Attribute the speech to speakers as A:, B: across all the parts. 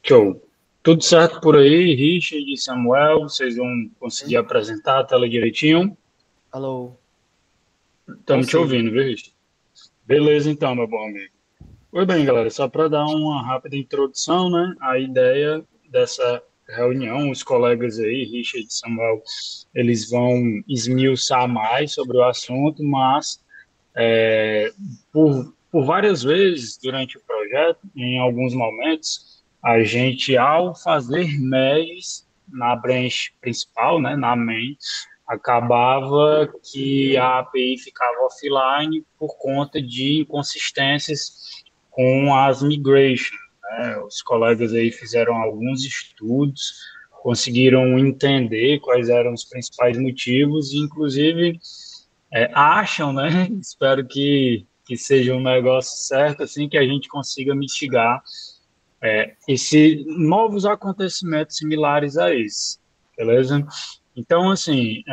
A: Show. Tudo certo por aí, Richard e Samuel? Vocês vão conseguir apresentar a tela direitinho?
B: Alô,
A: Estamos te
B: consigo.
A: ouvindo, viu, Richard? Beleza, então, meu bom amigo. Oi, bem, galera, só para dar uma rápida introdução, né? A ideia dessa reunião, os colegas aí, Richard e Samuel, eles vão esmiuçar mais sobre o assunto, mas por várias vezes durante o projeto, em alguns momentos, a gente, ao fazer merges na branch principal, né, na main, acabava que a API ficava offline por conta de inconsistências com as migrations, né? Os colegas aí fizeram alguns estudos, conseguiram entender quais eram os principais motivos e, inclusive, acham, né? Espero que seja um negócio certo, assim, que a gente consiga mitigar esses novos acontecimentos similares a esse, beleza? Então, assim,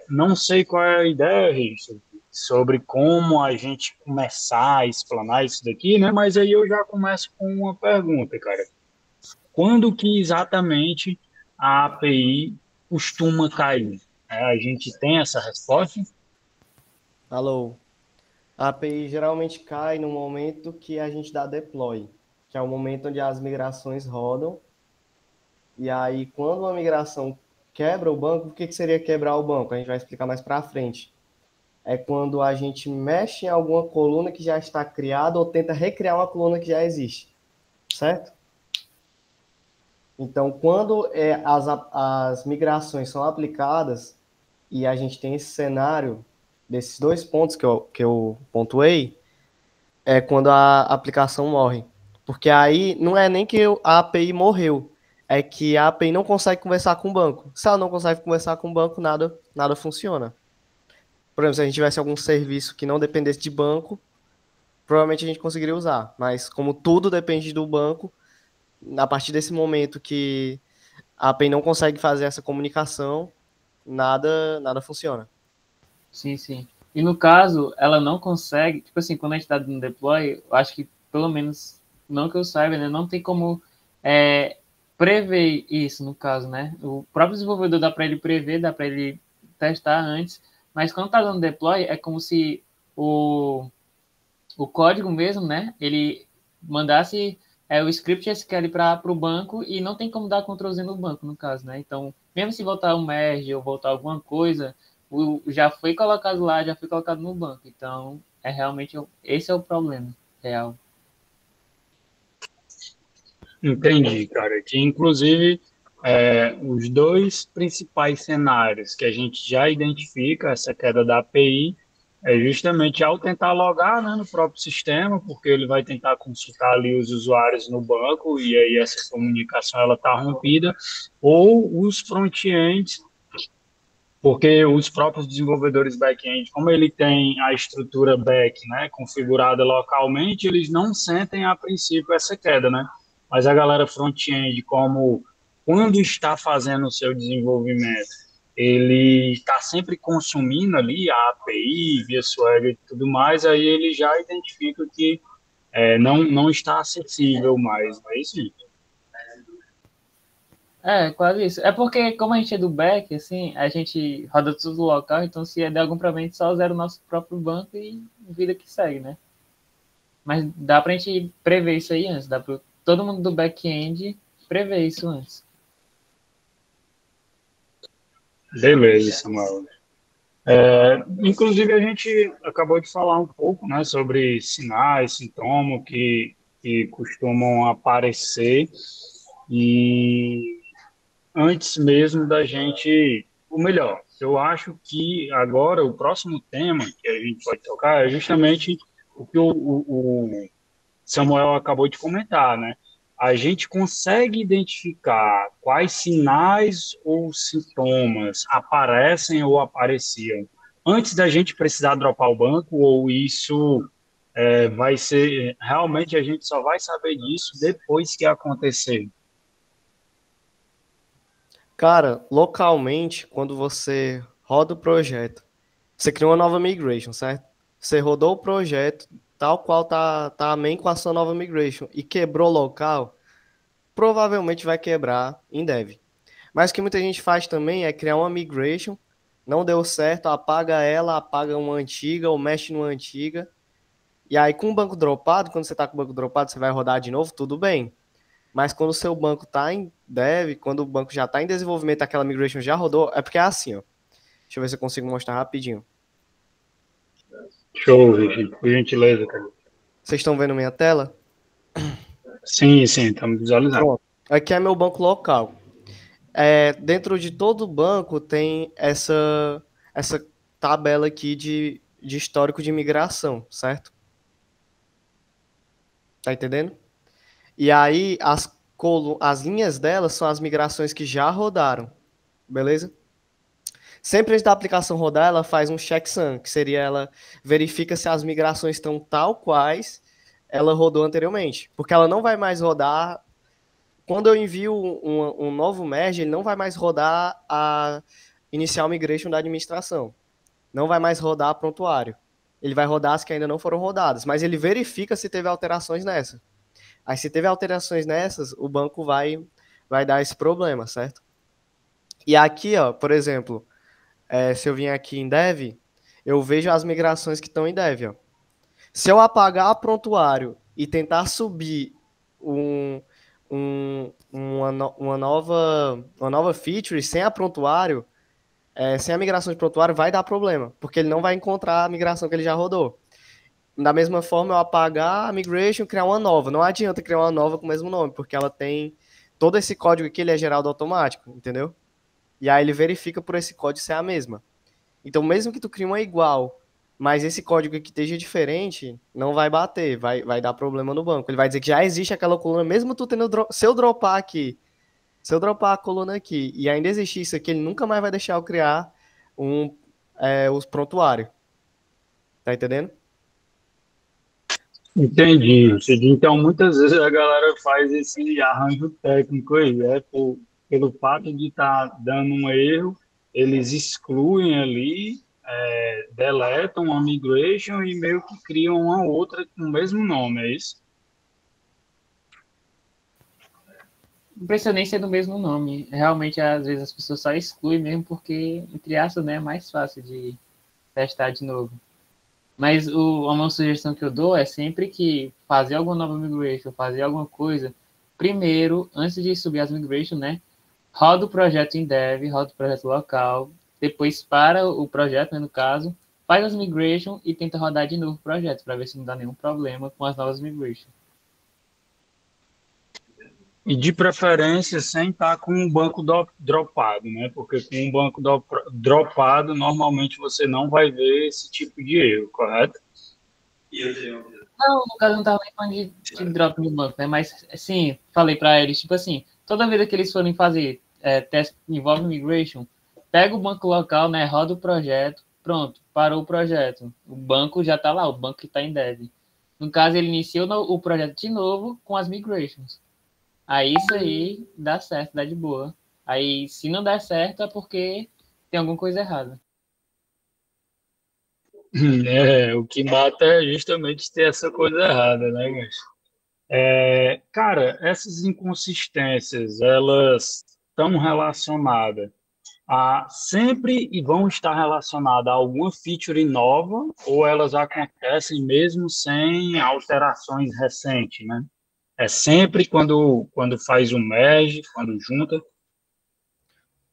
A: não sei qual é a ideia, Richard, sobre como a gente começar a explanar isso daqui, né? Mas aí eu já começo com uma pergunta, cara. Quando que exatamente a API costuma cair? A gente tem essa resposta?
B: Alô. A API geralmente cai no momento que a gente dá deploy, que é o momento onde as migrações rodam. E aí, quando uma migração quebra o banco, o que seria quebrar o banco? A gente vai explicar mais para frente. É quando a gente mexe em alguma coluna que já está criada ou tenta recriar uma coluna que já existe, certo? Então, quando as migrações são aplicadas e a gente tem esse cenário desses dois pontos que eu pontuei, é quando a aplicação morre. Porque aí não é nem que a API morreu, é que a API não consegue conversar com o banco. Se ela não consegue conversar com o banco, nada funciona. Por exemplo, se a gente tivesse algum serviço que não dependesse de banco, provavelmente a gente conseguiria usar. Mas como tudo depende do banco, a partir desse momento que a API não consegue fazer essa comunicação, nada funciona.
C: Sim, sim. E no caso, ela não consegue, tipo assim, quando a gente está dando deploy, eu acho que pelo menos, não que eu saiba, né, não tem como é, prever isso no caso, né? O próprio desenvolvedor dá para ele prever, dá para ele testar antes, mas quando está dando deploy, é como se o código mesmo, né? Ele mandasse o script SQL para o banco e não tem como dar Ctrl Z no banco, no caso, né? Então, mesmo se voltar um merge ou voltar alguma coisa, já foi colocado lá, já foi colocado no banco. Então, é realmente esse é o problema real.
A: Entendi, cara. Que inclusive os dois principais cenários que a gente já identifica essa queda da API é justamente ao tentar logar, né, no próprio sistema, porque ele vai tentar consultar ali os usuários no banco e aí essa comunicação ela está rompida, ou os front-ends, porque os próprios desenvolvedores back-end, como ele tem a estrutura back, né, configurada localmente, eles não sentem a princípio essa queda, né? Mas a galera front-end, como quando está fazendo o seu desenvolvimento, ele está sempre consumindo ali a API, via Swagger e tudo mais, aí ele já identifica que não está acessível mais, não é isso?
C: É, quase isso. É porque, como a gente é do back, assim, a gente roda tudo local, então se der algum problema, a gente só zera o nosso próprio banco e vida que segue, né? Mas dá pra gente prever isso aí antes, dá pra todo mundo do back-end prever isso antes.
A: Beleza, Samuel. Inclusive, a gente acabou de falar um pouco, né, sobre sinais, sintomas que costumam aparecer e antes mesmo da gente, ou melhor, eu acho que agora o próximo tema que a gente pode tocar é justamente o que o Samuel acabou de comentar, né? A gente consegue identificar quais sinais ou sintomas aparecem ou apareciam antes da gente precisar dropar o banco, ou isso vai ser realmente a gente só vai saber disso depois que acontecer.
B: Cara, localmente, quando você roda o projeto, você criou uma nova migration, certo? Você rodou o projeto tal qual tá amém com a sua nova migration e quebrou local. provavelmente vai quebrar em dev. Mas o que muita gente faz também é criar uma migration, não deu certo, apaga ela, apaga uma antiga ou mexe numa antiga. E aí com o banco dropado, quando você está com o banco dropado, você vai rodar de novo, tudo bem. Mas quando o seu banco está em dev, quando o banco já está em desenvolvimento, aquela migration já rodou, é porque é assim, ó. Deixa eu ver se eu consigo mostrar rapidinho.
A: Show, Richard. Por gentileza, cara.
B: Vocês estão vendo minha tela?
A: Sim, sim, estamos visualizando.
B: Pronto. Aqui é meu banco local. Dentro de todo banco tem essa tabela aqui de histórico de migração, certo? Tá entendendo? E aí as linhas delas são as migrações que já rodaram, beleza? Sempre antes da aplicação rodar, ela faz um checksum, que seria ela verifica se as migrações estão tal quais ela rodou anteriormente, porque ela não vai mais rodar. Quando eu envio um novo merge, ele não vai mais rodar a inicial migration da administração. Não vai mais rodar prontuário. Ele vai rodar as que ainda não foram rodadas, mas ele verifica se teve alterações nessa. Aí se teve alterações nessas, o banco vai dar esse problema, certo? E aqui, ó, por exemplo, se eu vim aqui em dev, eu vejo as migrações que estão em dev, ó. Se eu apagar prontuário e tentar subir uma nova feature sem a prontuário, sem a migração de prontuário, vai dar problema, porque ele não vai encontrar a migração que ele já rodou. Da mesma forma, eu apagar a migration e criar uma nova. Não adianta criar uma nova com o mesmo nome, porque ela tem todo esse código aqui, ele é gerado automático, entendeu? E aí ele verifica por esse código ser a mesma. Então, mesmo que tu crie uma igual, mas esse código aqui esteja diferente, não vai bater, vai dar problema no banco. Ele vai dizer que já existe aquela coluna, mesmo tu tendo se eu dropar aqui, se eu dropar a coluna aqui e ainda existir isso aqui, ele nunca mais vai deixar eu criar os prontuários. Tá entendendo?
A: Entendi. Então, muitas vezes a galera faz esse arranjo técnico aí, pelo fato de estar dando um erro, eles excluem ali, deletam uma migration e meio que criam uma outra com o mesmo nome, é isso?
C: Não precisa nem ser do mesmo nome. Realmente, às vezes, as pessoas só excluem mesmo porque, entre aspas, né, é mais fácil de testar de novo. Mas uma sugestão que eu dou é sempre que fazer alguma nova migration, fazer alguma coisa, primeiro, antes de subir as migrations, né, roda o projeto em dev, roda o projeto local, depois para o projeto, né, no caso, faz as migrations e tenta rodar de novo o projeto, para ver se não dá nenhum problema com as novas migrations.
A: E de preferência sem estar com um banco dropado, né? Porque com um banco dropado, normalmente você não vai ver esse tipo de erro, correto?
C: Não, no caso, eu não tava nem falando de drop no banco, né? Mas, assim, falei para eles, tipo assim, toda vez que eles forem fazer teste que envolve migration, pega o banco local, né? Roda o projeto, pronto, parou o projeto. O banco já tá lá, o banco que tá em dev. No caso, ele inicia o projeto de novo com as migrations. Aí isso aí dá certo, dá de boa. Aí, se não der certo, é porque tem alguma coisa errada.
A: O que mata é justamente ter essa coisa errada, né, mas, cara, essas inconsistências, elas estão relacionadas sempre e vão estar relacionadas a alguma feature nova ou elas acontecem mesmo sem alterações recentes, né? É sempre quando faz um merge, quando junta.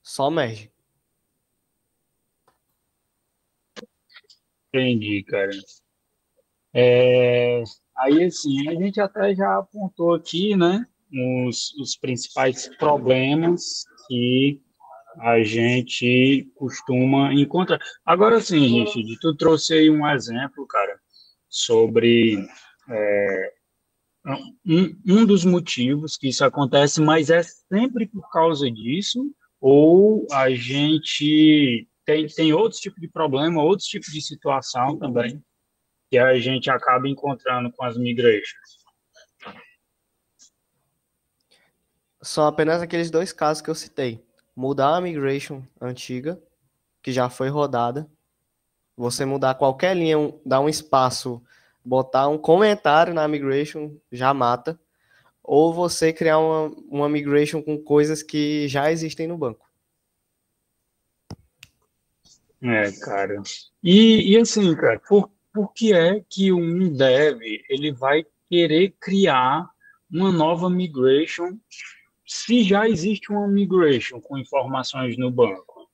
B: Só merge.
A: Entendi, cara. Aí, assim, a gente até já apontou aqui, né, os principais problemas que a gente costuma encontrar. Agora sim, Richard, tu trouxe aí um exemplo, cara, sobre um dos motivos que isso acontece, mas é sempre por causa disso, ou a gente tem outros tipos de problema, outros tipos de situação também, que a gente acaba encontrando com as migrations.
B: São apenas aqueles dois casos que eu citei. Mudar a migration antiga, que já foi rodada. Você mudar qualquer linha, dar um espaço, botar um comentário na migration, já mata. ou você criar uma migration com coisas que já existem no banco.
A: Cara. E assim, cara, por que é que um dev ele vai querer criar uma nova migration se já existe uma migration com informações no banco?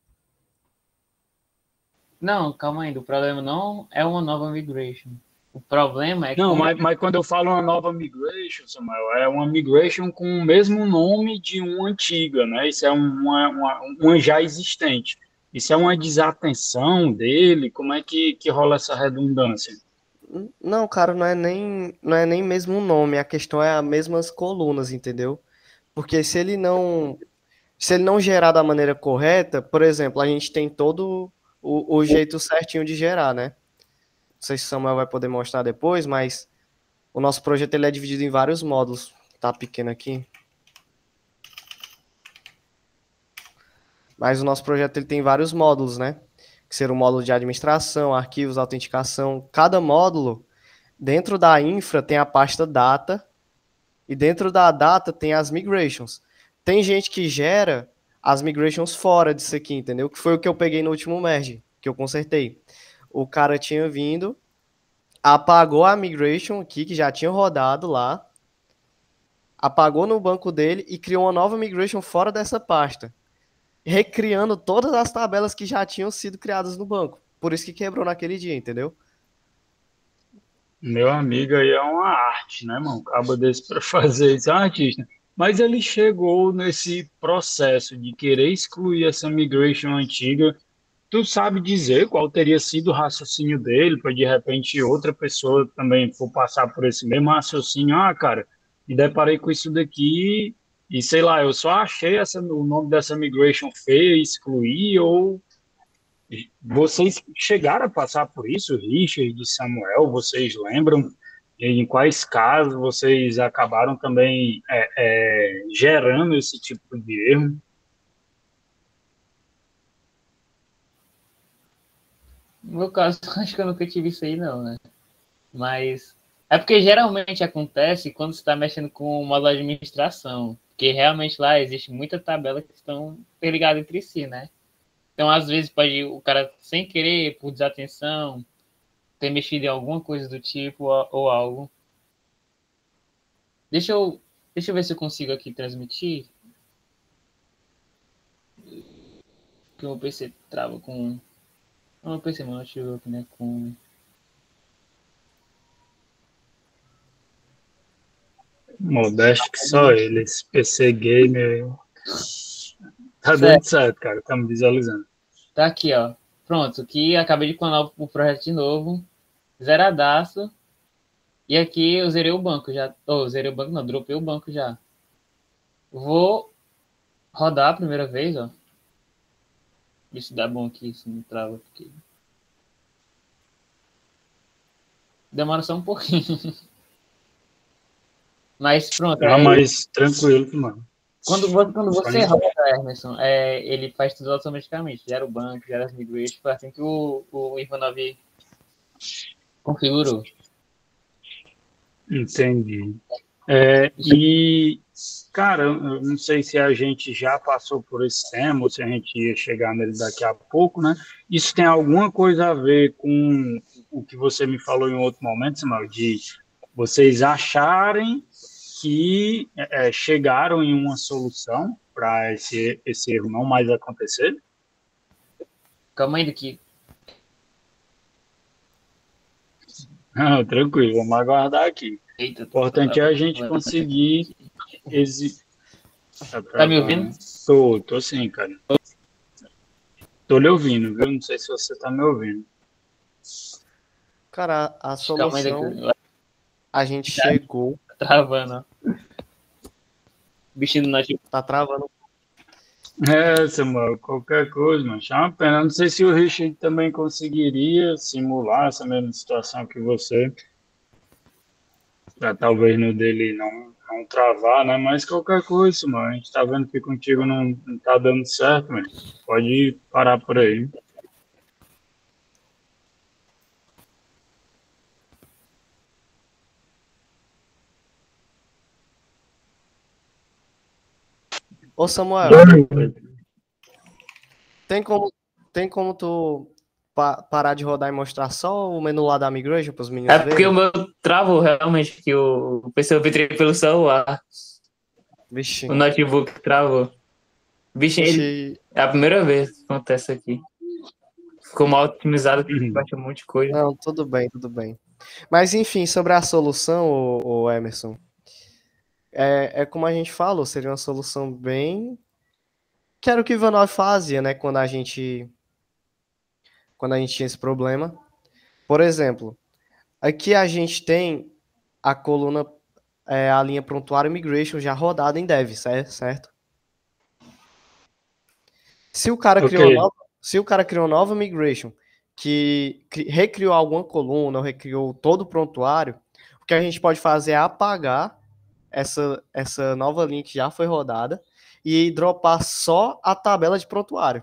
C: Não, calma aí. O problema não é uma nova migration. O problema é
A: Não,
C: como.
A: mas quando eu falo uma nova migration, Samuel, é uma migration com o mesmo nome de uma antiga, né? Isso é uma já existente. Isso é uma desatenção dele? Como é que rola essa redundância?
B: Não, cara, não é nem mesmo o nome, a questão é as mesmas colunas, entendeu? Porque se ele não gerar da maneira correta, por exemplo, a gente tem todo o jeito certinho de gerar, né? Não sei se o Samuel vai poder mostrar depois, mas o nosso projeto ele é dividido em vários módulos. Tá pequeno aqui. Mas o nosso projeto ele tem vários módulos, né? Que serão o módulo de administração, arquivos, autenticação. Cada módulo, dentro da infra, tem a pasta data. E dentro da data tem as migrations. Tem gente que gera as migrations fora disso aqui, entendeu? Que foi o que eu peguei no último merge, que eu consertei. O cara tinha vindo, apagou a migration aqui, que já tinha rodado lá, apagou no banco dele e criou uma nova migration fora dessa pasta, recriando todas as tabelas que já tinham sido criadas no banco. Por isso que quebrou naquele dia, entendeu?
A: Meu amigo aí é uma arte, né, mano? Cabo desse para fazer isso é um artista. Mas ele chegou nesse processo de querer excluir essa migration antiga. Tu sabe dizer qual teria sido o raciocínio dele para de repente outra pessoa também for passar por esse mesmo raciocínio? Ah, cara, me deparei com isso daqui e sei lá, eu só achei o nome dessa migration feia e excluí, ou vocês chegaram a passar por isso, Richard e Samuel? Vocês lembram em quais casos vocês acabaram também gerando esse tipo de erro?
C: No meu caso, acho que eu nunca tive isso aí, não, né? Mas é porque geralmente acontece quando você está mexendo com o modo de administração. Porque realmente lá existe muita tabela que estão interligadas entre si, né? Então, às vezes, pode o cara, sem querer, por desatenção, ter mexido em alguma coisa do tipo ou algo. Deixa eu, deixa eu ver se eu consigo aqui transmitir. Que o meu PC trava com. Não, meu PC, meu notebook, né? Com.
A: Modesto que só ele, esse PC gamer tá dando
C: Certo,
A: certo, cara, tá me visualizando.
C: tá aqui, ó. Pronto, aqui acabei de clonar o projeto de novo. Zeradaço. E aqui eu zerei o banco já. Oh, zerei o banco, não, dropei o banco já. Vou rodar a primeira vez, ó. Ver se dá bom aqui, se não trava. Porque demora só um pouquinho. Mas pronto,
A: Ah, mas tranquilo, mano.
C: quando você
A: Só-
C: roda, Emerson, ele faz tudo automaticamente. Gera o banco, gera as migrations, foi assim que o Ivanov configurou.
A: Entendi. E, cara, eu não sei se a gente já passou por esse tema ou se a gente ia chegar nele daqui a pouco, né? Isso tem alguma coisa a ver com o que você me falou em outro momento, Samuel, de vocês acharem que chegaram em uma solução para esse erro não mais acontecer?
C: Calma aí daqui.
A: Não, tranquilo, vamos aguardar aqui.
C: Eita,
A: O importante é a gente conseguir Tá
C: tá me ouvindo?
A: travando. Tô sim, cara. Tô lhe ouvindo, viu? Não sei se você tá me ouvindo.
B: Cara, a
C: Calma aí
B: solução
C: daqui.
B: a gente chegou,
C: Tá travando, ó. Bichinho do notebook.
B: tá travando.
A: Samuel, qualquer coisa, mano. Chama a pena. Não sei se o Richard também conseguiria simular essa mesma situação que você, pra talvez no dele não travar, né? Mas qualquer coisa, mano. A gente tá vendo que contigo não tá dando certo, mano. Pode parar por aí.
B: Ô, Samuel, tem como, tem como tu parar de rodar e mostrar só o menu lá da Migration para os meninos
C: É porque o
B: verem?
C: meu travou realmente, que o PC eu entrei pelo celular.
B: Vixe,
C: O notebook travou. Bicho,
B: vixe.
C: é a primeira vez que acontece aqui. Ficou mal otimizado, que
A: Uhum.
C: baixa um monte de coisa.
B: Não, tudo bem, tudo bem. Mas enfim, sobre a solução, o Emerson, é como a gente falou, seria uma solução bem. Que era o que o Ivanov fazia, né? Quando a gente tinha esse problema. Por exemplo, aqui a gente tem a coluna, a linha prontuário migration já rodada em dev, certo? Se o cara
A: Ok.
B: criou nova, se o cara criou nova migration que recriou alguma coluna ou recriou todo o prontuário, o que a gente pode fazer é apagar essa nova linha que já foi rodada e dropar só a tabela de prontuário.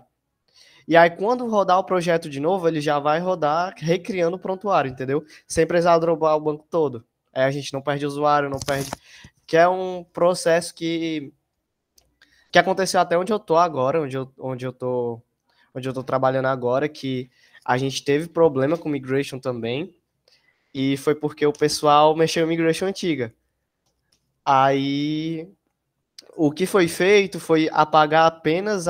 B: E aí, quando rodar o projeto de novo, ele já vai rodar recriando o prontuário, entendeu? Sem precisar dropar o banco todo. Aí a gente não perde usuário, não perde. Que é um processo que aconteceu até onde eu tô agora, onde eu tô trabalhando agora, que a gente teve problema com migration também, e foi porque o pessoal mexeu em migration antiga. Aí o que foi feito foi apagar apenas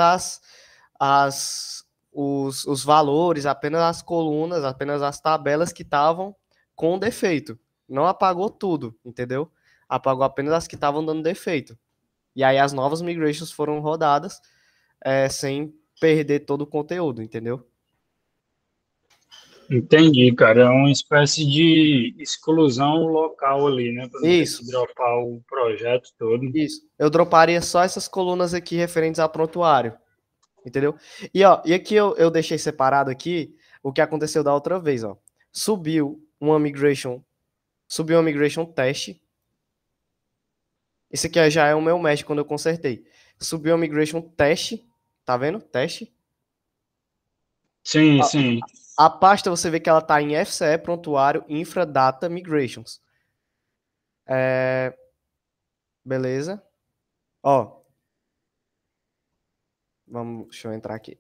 B: os valores, apenas as colunas, apenas as tabelas que estavam com defeito. Não apagou tudo, entendeu? Apagou apenas as que estavam dando defeito. E aí as novas migrations foram rodadas sem perder todo o conteúdo, entendeu?
A: Entendi, cara. É uma espécie de exclusão local ali, né? Para não ter
B: Isso,
A: que dropar o projeto todo.
B: isso. Eu droparia só essas colunas aqui referentes a prontuário, entendeu? E aqui eu deixei separado aqui o que aconteceu da outra vez, ó. Subiu uma migration teste. Esse aqui já é o meu mesh quando eu consertei. Subiu uma migration teste, tá vendo? Teste.
A: Sim, sim.
B: A pasta você vê que ela tá em FCE prontuário infra data migrations. Beleza? Ó, deixa eu entrar aqui.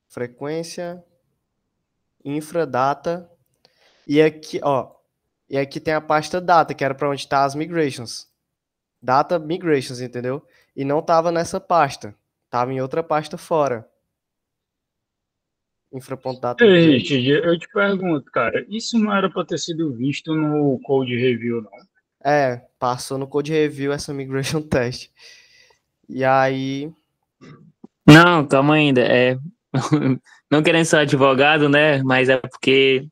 B: Frequência, infra data e aqui tem a pasta data, que era para onde tá as migrations. Data migrations, entendeu? E não tava nessa pasta. Tava em outra pasta fora. Infra.data
A: Ei,
B: migration.
A: Richard, eu te pergunto, cara, isso não era para ter sido visto no Code Review, não?
B: Passou no code review essa migration test. E aí,
C: Não, calma ainda. Não querendo ser advogado, né? Mas é porque,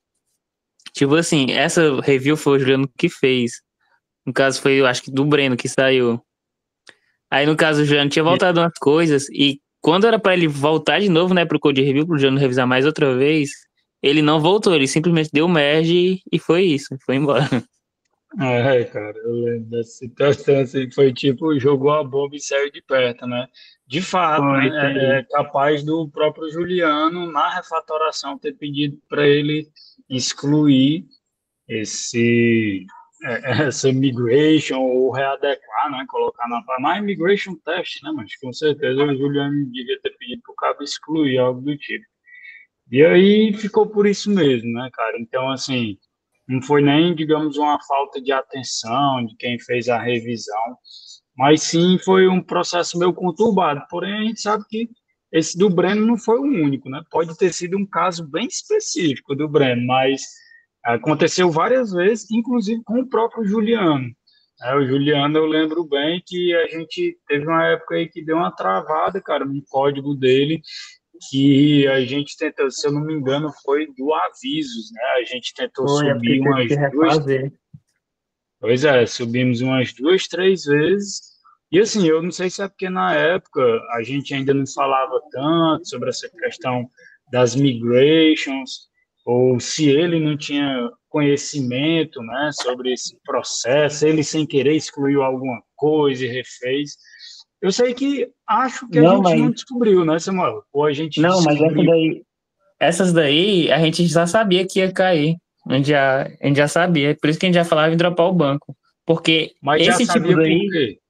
C: tipo assim, essa review foi o Juliano que fez. No caso, foi, eu acho que do Breno que saiu. Aí, no caso, o Juliano tinha voltado umas coisas. E quando era pra ele voltar de novo, né, pro Code Review, pro Juliano revisar mais outra vez, ele não voltou. Ele simplesmente deu merge e foi isso. Foi embora.
A: Cara, eu lembro dessa situação assim, foi tipo, jogou a bomba e saiu de perto, né? De fato,
C: Foi, isso
A: né? É
C: aí.
A: capaz do próprio Juliano, na refatoração, ter pedido para ele excluir esse, essa migration ou readequar, né? Colocar na migration test, né? Mas com certeza o Juliano devia ter pedido para o cabo excluir algo do tipo. E aí ficou por isso mesmo, né, cara? Então, assim, não foi nem, digamos, uma falta de atenção de quem fez a revisão, mas sim foi um processo meio conturbado. Porém, a gente sabe que esse do Breno não foi o único, né? Pode ter sido um caso bem específico do Breno, mas aconteceu várias vezes, inclusive com o próprio Juliano. O Juliano, eu lembro bem que a gente teve uma época aí que deu uma travada, cara, no código dele, que a gente tentou, se eu não me engano, foi do Avisos, né? A gente tentou
C: Foi, é porque
A: subir
C: teve
A: umas
C: que
A: duas,
C: refazer.
A: pois é, subimos umas duas, três vezes. E assim, eu não sei se é porque na época a gente ainda não falava tanto sobre essa questão das migrations, ou se ele não tinha conhecimento, né, sobre esse processo, ele sem querer excluiu alguma coisa e refez. Eu sei que acho que a
C: Não,
A: gente
C: mas
A: não descobriu, né, Samuel? Ou a gente
C: Não, mas
A: descobriu.
C: essas daí a gente já sabia que ia cair. A gente já sabia. Por isso que a gente já falava em dropar o banco. Porque
A: Mas já
C: esse tipo
A: sabia por
C: daí,
A: quê?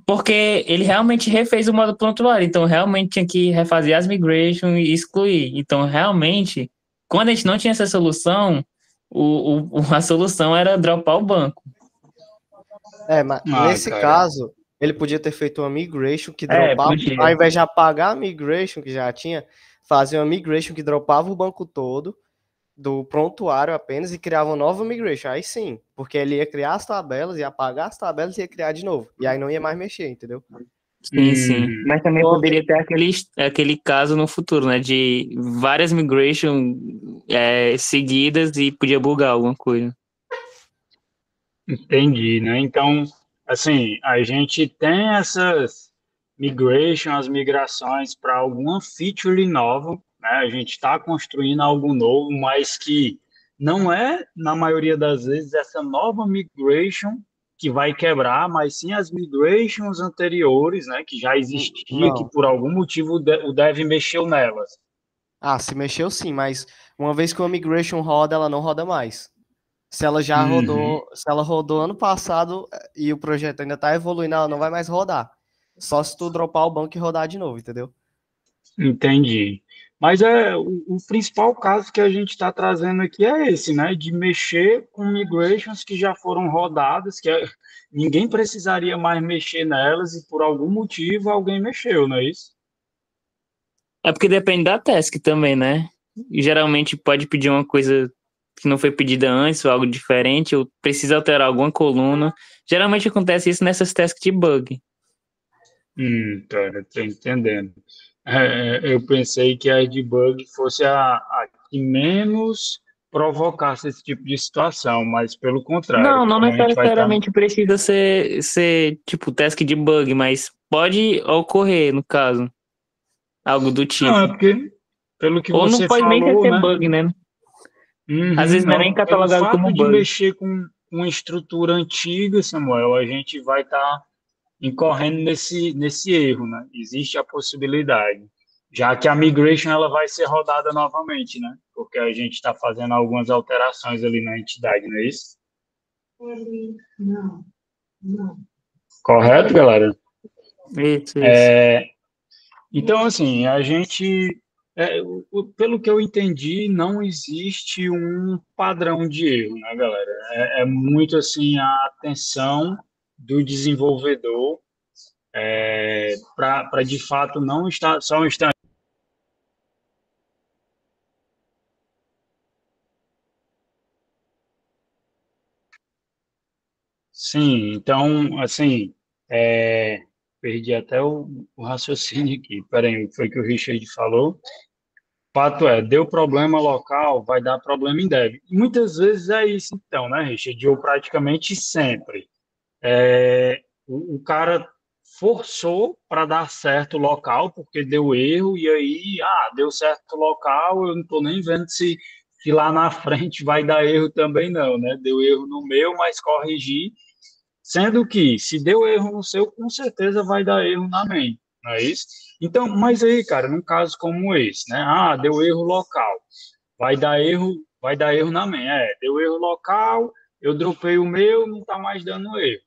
C: Porque ele realmente refez o modo prontuário, então realmente tinha que refazer as migrations e excluir. Então, realmente, quando a gente não tinha essa solução, a solução era dropar o banco.
B: Mas
A: Ah,
B: nesse
A: cara.
B: caso, ele podia ter feito uma migration que
C: É,
B: dropava, ao
C: podia.
B: invés de apagar a migration que já tinha, fazia uma migration que dropava o banco todo, do prontuário apenas, e criava uma nova migration. Aí sim, porque ele ia criar as tabelas, ia apagar as tabelas e ia criar de novo. E aí não ia mais mexer, entendeu?
C: Sim, sim.
A: Uhum.
C: Mas também
B: Então,
C: poderia ter aquele caso no futuro, né? De várias migrations seguidas e podia bugar alguma coisa.
A: Entendi, né? Então, assim, a gente tem essas as migrações para alguma feature nova, né? A gente está construindo algo novo, mas que não é, na maioria das vezes, essa nova migration que vai quebrar, mas sim as migrations anteriores, né? Que já existia, que
B: não.
A: por algum motivo o dev mexeu nelas.
B: Se mexeu sim, mas uma vez que uma migration roda, ela não roda mais. Se ela já
A: Uhum.
B: rodou, se ela rodou ano passado e o projeto ainda tá evoluindo, ela não vai mais rodar. Só se tu dropar o banco e rodar de novo, entendeu?
A: Entendi. Mas o principal caso que a gente está trazendo aqui é esse, né? De mexer com migrations que já foram rodadas, ninguém precisaria mais mexer nelas e por algum motivo alguém mexeu, não é isso?
C: É porque depende da task também, né? E geralmente pode pedir uma coisa que não foi pedida antes, ou algo diferente, ou precisa alterar alguma coluna. Geralmente acontece isso nessas tasks de bug.
A: Cara, tô entendendo. Eu pensei que a debug fosse a que menos provocasse esse tipo de situação, mas pelo contrário,
C: Não
A: como a gente vai estar.
C: necessariamente precisa ser tipo task de bug, mas pode ocorrer, no caso, algo do
A: Não, é
C: tipo.
A: porque, pelo que
C: Ou não
A: você
C: pode nem
A: falou,
C: ser
A: né?
C: bug, né? Às
A: Uhum,
C: vezes não é nem
A: não. Pelo
C: catalogado como
A: fato de
C: bug.
A: mexer com uma estrutura antiga, Samuel, a gente vai estar incorrendo nesse erro, né? Existe a possibilidade, já que a migration ela vai ser rodada novamente, né? Porque a gente está fazendo algumas alterações ali na entidade, não é isso? Correto, galera?
C: Isso, isso.
A: Então, assim, a gente, pelo que eu entendi, não existe um padrão de erro, né, galera? É muito assim a atenção do desenvolvedor para de fato não estar só um instante. Sim, então, assim, perdi até o raciocínio aqui. Peraí, foi o que o Richard falou. Fato deu problema local, vai dar problema em dev. E muitas vezes é isso, então, né, Richard? Ou praticamente sempre. O cara forçou para dar certo local, porque deu erro, e aí, deu certo local, eu não estou nem vendo se lá na frente vai dar erro também, não, né? Deu erro no meu, mas corrigi. Sendo que, se deu erro no seu, com certeza vai dar erro na main, não é isso? Então, mas aí, cara, num caso como esse, né? Deu erro local, vai dar erro na main. Deu erro local, eu dropei o meu, não está mais dando erro.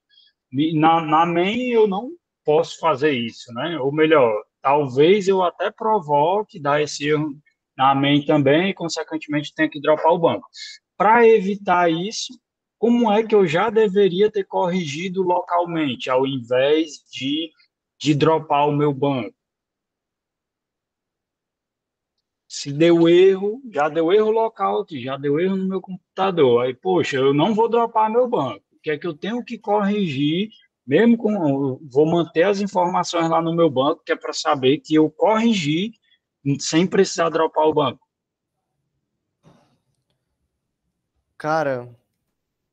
A: Na main eu não posso fazer isso, né? Ou melhor, talvez eu até provoque dar esse erro na main também e, consequentemente, tenha que dropar o banco. Para evitar isso, como é que eu já deveria ter corrigido localmente, ao invés de dropar o meu banco? Se deu erro, já deu erro local aqui, já deu erro no meu computador. Aí, poxa, eu não vou dropar meu banco. O que é que eu tenho que corrigir, mesmo com. Vou manter as informações lá no meu banco, que é para saber que eu corrigi sem precisar dropar o banco.
B: Cara,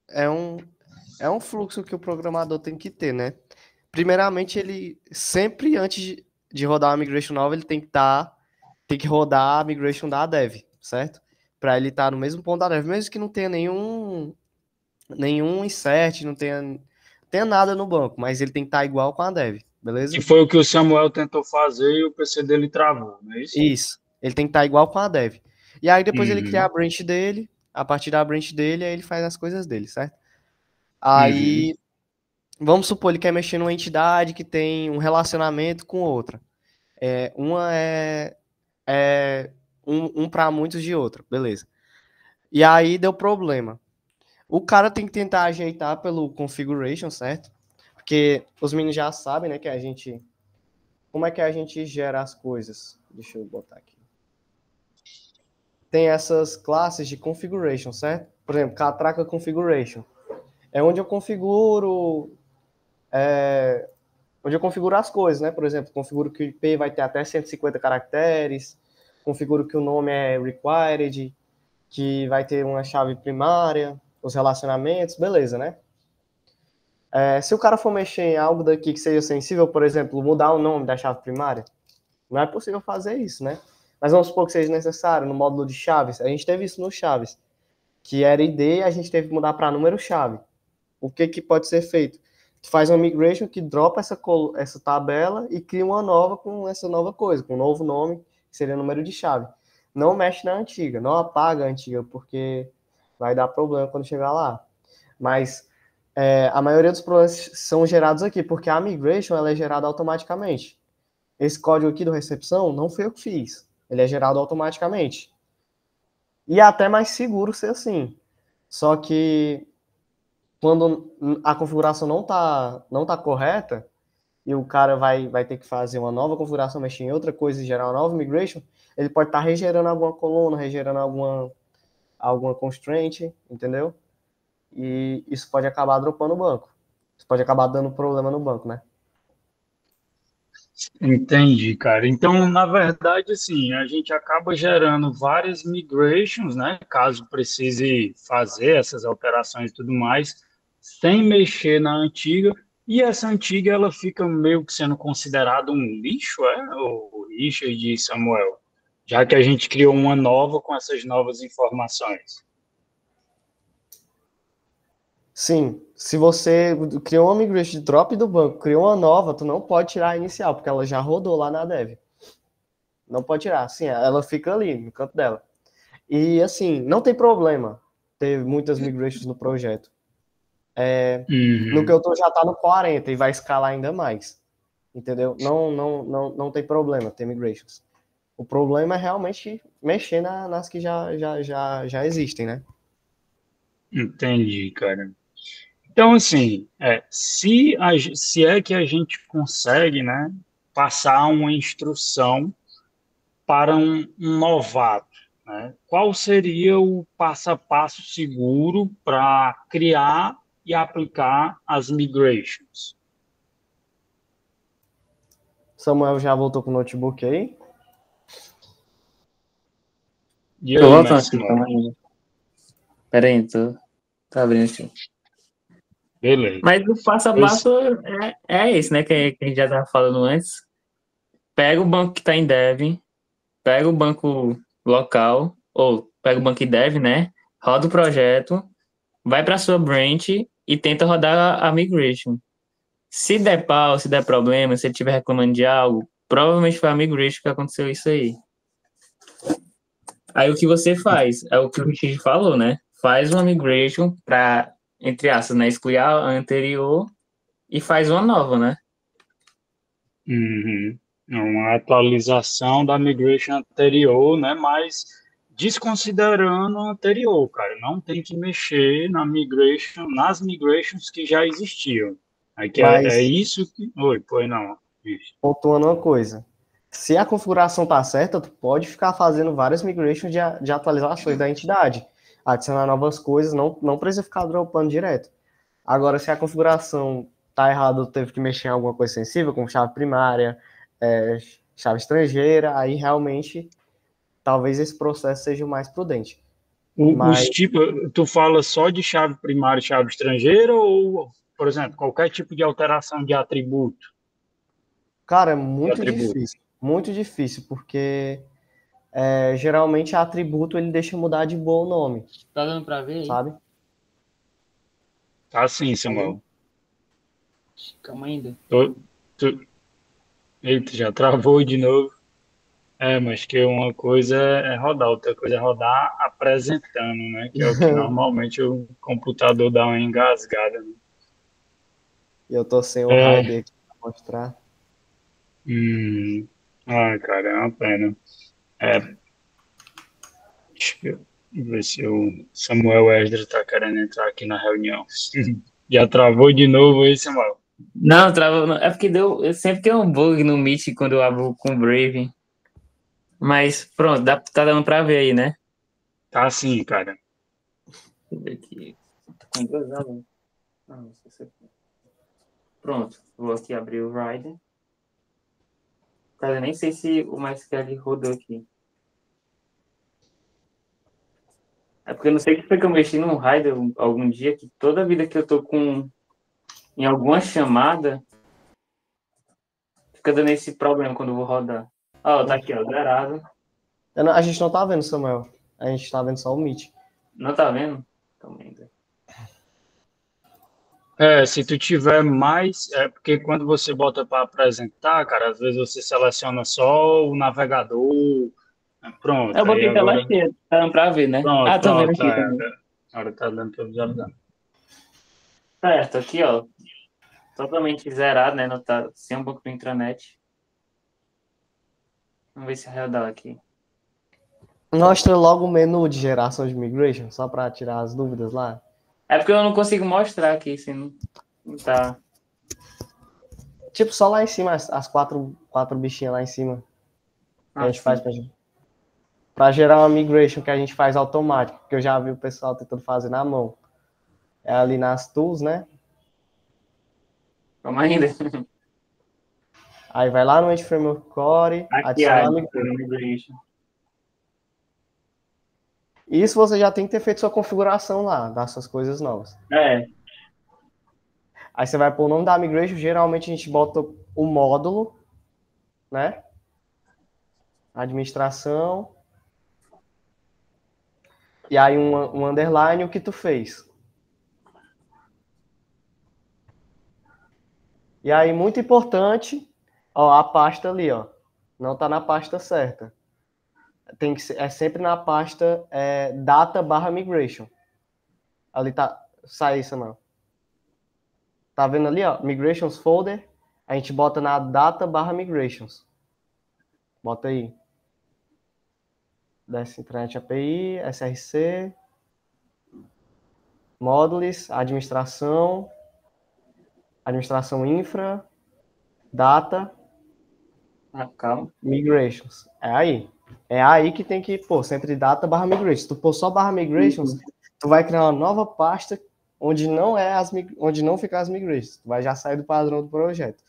B: é um, é um fluxo que o programador tem que ter, né? Primeiramente, ele sempre antes de rodar uma migration nova, ele tem que rodar a migration da dev, certo? Para ele estar no mesmo ponto da dev, mesmo que não tenha nenhum insert, tenha nada no banco, mas ele tem que estar igual com a dev,
A: Que
B: beleza?
A: foi o que o Samuel tentou fazer e o PC dele travou, não é isso?
B: Isso. Ele tem que estar igual com a dev. E aí depois ele cria
A: Uhum,
B: a branch dele, a partir da branch dele, aí ele faz as coisas dele, certo?
A: uhum.
B: Aí Vamos supor, ele quer mexer numa entidade que tem um relacionamento com outra. Uma é um para muitos de outra, beleza. E aí deu problema. O cara tem que tentar ajeitar pelo configuration, certo? Porque os meninos já sabem, né, que a gente... Como é que a gente gera as coisas? Deixa eu botar aqui. Tem essas classes de configuration, certo? Por exemplo, catraca configuration. É onde eu configuro as coisas, né? Por exemplo, configuro que o IP vai ter até 150 caracteres, configuro que o nome é required, que vai ter uma chave primária, os relacionamentos, beleza, né? Se o cara for mexer em algo daqui que seja sensível, por exemplo, mudar o nome da chave primária, não é possível fazer isso, né? Mas vamos supor que seja necessário no módulo de chaves. A gente teve isso no chaves, que era ID, a gente teve que mudar para número-chave. O que pode ser feito? Tu faz uma migration que dropa essa tabela e cria uma nova com essa nova coisa, com um novo nome, que seria número de chave. Não mexe na antiga, não apaga a antiga, porque vai dar problema quando chegar lá. Mas a maioria dos problemas são gerados aqui, porque a migration ela é gerada automaticamente. Esse código aqui do recepção não foi eu que fiz. Ele é gerado automaticamente. E é até mais seguro ser assim. Só que quando a configuração não tá correta, e o cara vai ter que fazer uma nova configuração, mexer em outra coisa e gerar uma nova migration, ele pode estar regerando alguma coluna, regerando alguma constraint, entendeu? E isso pode acabar dropando o banco. Isso pode acabar dando problema no banco, né?
A: Entendi, cara. Então, na verdade, assim, a gente acaba gerando várias migrations, né? Caso precise fazer essas alterações e tudo mais, sem mexer na antiga. E essa antiga, ela fica meio que sendo considerada um lixo, o Richard de Samuel, já que a gente criou uma nova com essas novas informações.
B: Sim, se você criou uma migration de drop do banco, criou uma nova, tu não pode tirar a inicial, porque ela já rodou lá na dev. Não pode tirar, sim, ela fica ali, no canto dela. E assim, não tem problema ter muitas migrations no projeto. No que
A: Uhum.
B: eu tô já tá no 40 e vai escalar ainda mais. Entendeu? Não tem problema ter migrations. O problema é realmente mexer nas que já existem, né?
A: Entendi, cara. Então, assim, se é que a gente consegue, né, passar uma instrução para um novato, né, qual seria o passo a passo seguro para criar e aplicar as migrations?
B: Samuel já voltou com o notebook aí?
A: E
D: Tô
A: aí,
D: voltando
A: mestre
D: aqui, calma
A: Mano?
D: aí. Pera aí, tô abrindo aqui.
A: Beleza.
D: Mas o passo a
A: Pois,
D: passo é esse, né? Que a gente já tava falando antes. Pega o banco que tá em dev, pega o banco local, ou pega o banco em dev, né? Roda o projeto, vai para sua branch e tenta rodar a migration. Se der pau, se der problema, se ele estiver reclamando de algo, provavelmente foi a migration que aconteceu isso aí. Aí o que você faz? É o que o Richard falou, né? Faz uma migration para, entre aspas, né? Excluir a anterior e faz uma nova, né?
A: uhum, é uma atualização da migration anterior, né, mas desconsiderando a anterior, cara, não tem que mexer nas migrations que já existiam. Aí que é
B: Mas,
A: isso que... Oi, pois não. Isso.
B: pontuando uma coisa. Se a configuração tá certa, tu pode ficar fazendo várias migrations de atualizações da entidade. Adicionar novas coisas, não precisa ficar dropando direto. Agora, se a configuração tá errada, teve que mexer em alguma coisa sensível, como chave primária, é, chave estrangeira, aí realmente talvez esse processo seja o mais prudente. Mas,
A: Os tipos, tu fala só de chave primária e chave estrangeira ou, por exemplo, qualquer tipo de alteração
B: cara, é
A: de atributo?
B: muito difícil, porque geralmente atributo ele deixa mudar de boa o nome,
C: Tá dando pra ver aí?
B: sabe?
A: Tá sim,
B: Alô?
A: Samuel.
C: Calma ainda.
A: Tô- tu- Eita, já travou de novo. Mas que uma coisa é rodar, outra coisa é rodar apresentando, né? Que é o que normalmente o computador dá uma engasgada, né?
B: E eu tô sem o
A: É,
B: Rider aqui pra mostrar.
A: hum, cara, é uma pena. É, deixa eu ver se o Samuel Esdras tá querendo entrar aqui na reunião. Já travou de novo aí, Samuel?
D: Não, trava, não. É porque eu sempre tenho um bug no Meet quando eu abro com o Brave. Mas pronto, tá dando pra ver aí, né?
A: Tá sim, cara.
D: Deixa eu ver aqui. Tô com duas abas. Ah, não sei se aqui. Pronto, vou aqui abrir o Rider. Cara, eu nem sei se o MySQL rodou aqui. É porque eu não sei o que foi que eu mexi no Rider algum dia, que toda vida que eu tô em alguma chamada, fica dando esse problema quando eu vou rodar. Ó, tá aqui, ó, zerado.
B: A gente não tá vendo, Samuel. A gente tá vendo só o Meet.
D: Não tá vendo? Calma ainda.
A: Se tu tiver mais, é porque quando você bota para apresentar, cara, às vezes você seleciona só o navegador,
D: Eu
A: pronto, aí
D: botei tela
A: agora,
D: cheia, tá dando pra ver, né?
A: pronto,
D: Ah, tô vendo
A: pronto,
D: aqui também.
A: agora tá dando para visualizar.
D: Certo, aqui, ó, totalmente zerado, né? Não tá sem um pouco do intranet. Vamos ver se arredar aqui.
B: Mostra logo o menu de geração de migration, só pra tirar as dúvidas lá.
D: É porque eu não consigo mostrar aqui, se não tá.
B: Tipo, só lá em cima, as quatro bichinhas lá em cima. Que a
D: Ah,
B: gente faz
D: sim.
B: pra gerar uma migration que a gente faz automático. Que eu já vi o pessoal tentando fazer na mão. É ali nas tools, né?
D: Vamos ainda.
B: Aí vai lá no End Framework Core,
D: Aqui,
B: adicionar migration.
D: migration.
B: Isso você já tem que ter feito sua configuração lá, das suas coisas novas.
D: É,
B: Aí você vai pôr o nome da migration, geralmente a gente bota o módulo, né? Administração. E aí um underline, o que tu fez. E aí, muito importante, ó, a pasta ali, ó. Não tá na pasta certa. Tem que ser, é sempre na pasta data barra migration. Ali tá, sai isso não. Tá vendo ali, ó, migrations folder, a gente bota na data barra migrations. Bota aí. Desce Internet API, SRC, módulos, administração infra, data,
D: calma.
B: migrations. É aí. É aí que tem que pôr, sempre data barra migrations. Se tu pôr só barra migrations, tu vai criar uma nova pasta onde onde não ficar as migrations. Tu vai já sair do padrão do projeto.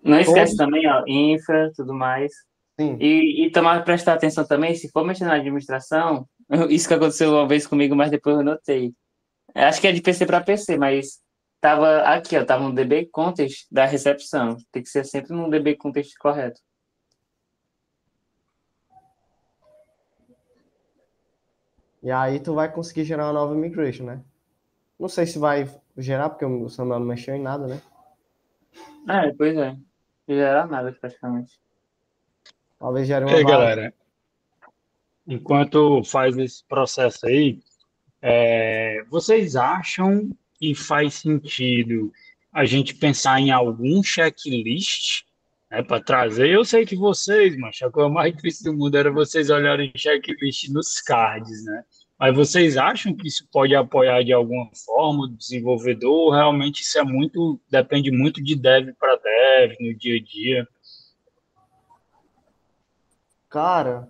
D: Não
B: Todo,
D: esquece também, ó, infra, tudo mais.
B: sim.
D: E prestar atenção também, se for mexer na administração, isso que aconteceu uma vez comigo, mas depois eu notei. Acho que é de PC para PC, mas tava aqui, ó, tava no DB context da recepção. Tem que ser sempre no DB context correto.
B: E aí tu vai conseguir gerar uma nova migration, né? Não sei se vai gerar, porque o Samuel não mexeu em nada, né?
D: Pois é. Não gera nada praticamente.
B: Talvez gere
A: E
B: uma
A: aí,
B: vaga.
A: galera, enquanto faz esse processo aí, vocês acham que faz sentido a gente pensar em algum checklist, né, para trazer? Eu sei que vocês, mas a coisa mais difícil do mundo era vocês olharem checklist nos cards, né? Mas vocês acham que isso pode apoiar de alguma forma o desenvolvedor? Ou realmente isso depende muito de dev para dev no dia a dia?
B: Cara,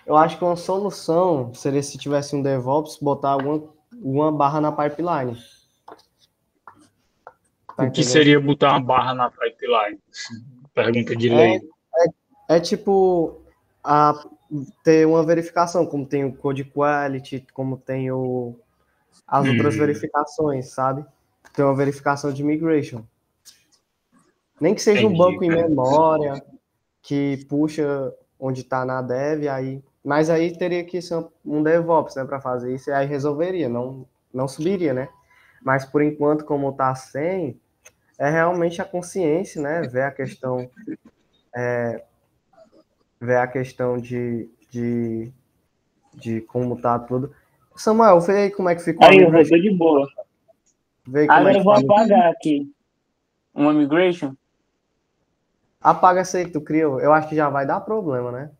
B: eu acho que uma solução seria se tivesse um DevOps botar alguma barra na pipeline. Tá
A: O que
B: entendendo?
A: seria botar uma barra na pipeline? Pergunta de
B: É,
A: leigo.
B: é tipo ter uma verificação, como tem o Code Quality, como tem as outras verificações, sabe? Tem uma verificação de migration. Nem que seja um
A: Entendi,
B: banco em
A: cara.
B: memória que puxa onde está na dev, mas aí teria que ser um DevOps, né, para fazer isso, e aí resolveria, não subiria, né? Mas por enquanto, como está sem, é realmente a consciência, né? Ver a questão de como tá tudo. Samuel, vê aí como é que ficou a
D: Aí,
B: migration.
D: rodou de boa.
B: Vê como
D: Agora
B: é
D: eu
B: que
D: vou
B: tá.
D: apagar aqui uma migration.
B: Apaga essa aí que tu criou. Eu acho que já vai dar problema, né?